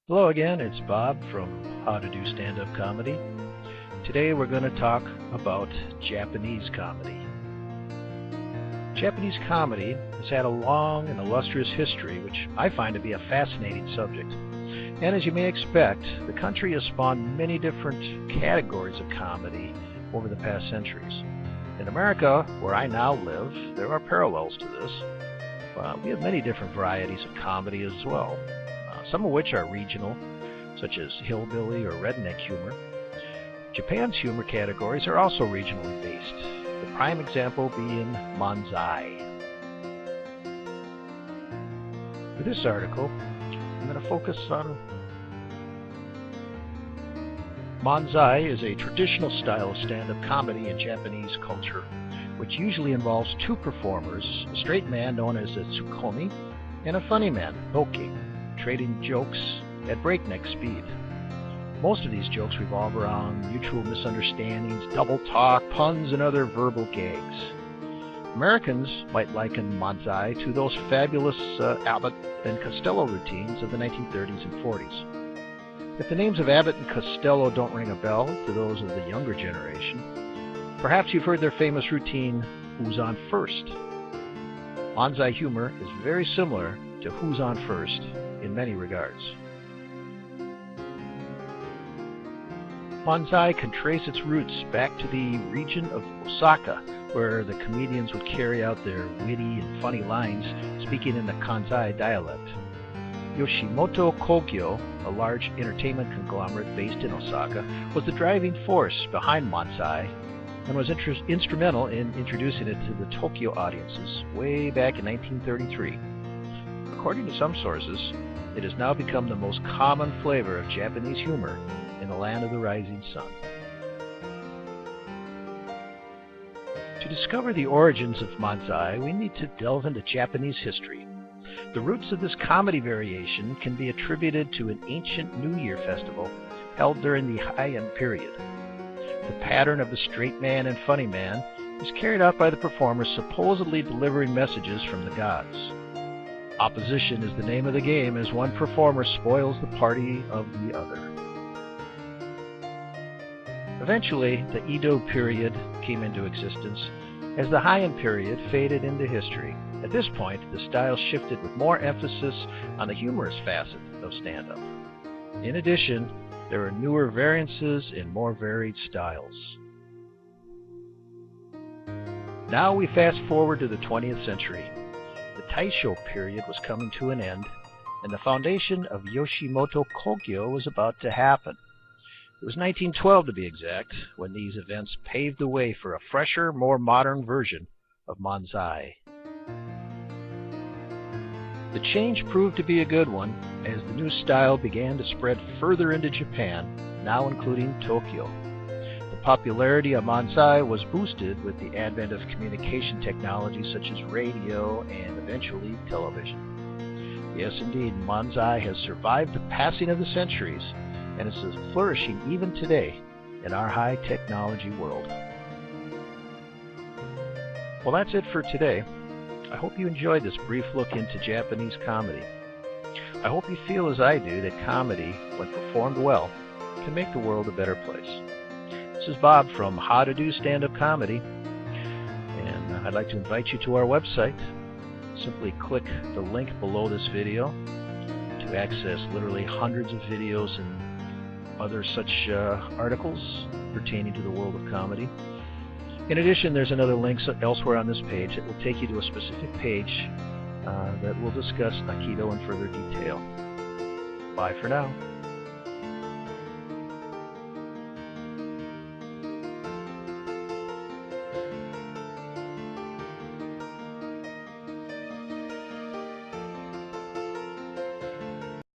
Hello again, it's Bob from How to Do Stand-Up Comedy. Today we're going to talk about Japanese comedy. Japanese comedy has had a long and illustrious history, which I find to be a fascinating subject. And as you may expect, the country has spawned many different categories of comedy over the past centuries. In America, where I now live, there are parallels to this. We have many different varieties of comedy as well. Some of which are regional, such as hillbilly or redneck humor. Japan's humor categories are also regionally based, the prime example being manzai. For this article, I'm going to focus on manzai is a traditional style of stand-up comedy in Japanese culture, which usually involves two performers, a straight man known as a tsukomi, and a funny man, boki, trading jokes at breakneck speed. Most of these jokes revolve around mutual misunderstandings, double talk, puns, and other verbal gags. Americans might liken manzai to those fabulous Abbott and Costello routines of the 1930s and 40s. If the names of Abbott and Costello don't ring a bell to those of the younger generation, perhaps you've heard their famous routine, Who's on First? Manzai humor is very similar to Who's on First in many regards. Manzai can trace its roots back to the region of Osaka, where the comedians would carry out their witty and funny lines speaking in the Kansai dialect. Yoshimoto Kogyo, a large entertainment conglomerate based in Osaka, was the driving force behind manzai and was instrumental in introducing it to the Tokyo audiences way back in 1933. According to some sources, it has now become the most common flavor of Japanese humor in the land of the rising sun. To discover the origins of manzai, we need to delve into Japanese history. The roots of this comedy variation can be attributed to an ancient New Year festival held during the Heian period. The pattern of the straight man and funny man is carried out by the performers supposedly delivering messages from the gods. Opposition is the name of the game as one performer spoils the party of the other. Eventually, the Edo period came into existence as the Heian period faded into history. At this point, the style shifted with more emphasis on the humorous facet of stand-up. In addition, there are newer variances in more varied styles. Now we fast forward to the 20th century. The Taisho period was coming to an end, and the foundation of Yoshimoto Kogyo was about to happen. It was 1912 to be exact, when these events paved the way for a fresher, more modern version of manzai. The change proved to be a good one, as the new style began to spread further into Japan, now including Tokyo. The popularity of manzai was boosted with the advent of communication technologies such as radio and eventually television. Yes, indeed, manzai has survived the passing of the centuries, and is flourishing even today in our high technology world. Well, that's it for today. I hope you enjoyed this brief look into Japanese comedy. I hope you feel as I do that comedy, when performed well, can make the world a better place. This is Bob from How to Do Stand-Up Comedy, and I'd like to invite you to our website. Simply click the link below this video to access literally hundreds of videos and other such articles pertaining to the world of comedy. In addition, there's another link elsewhere on this page that will take you to a specific page that will discuss Aikido in further detail. Bye for now.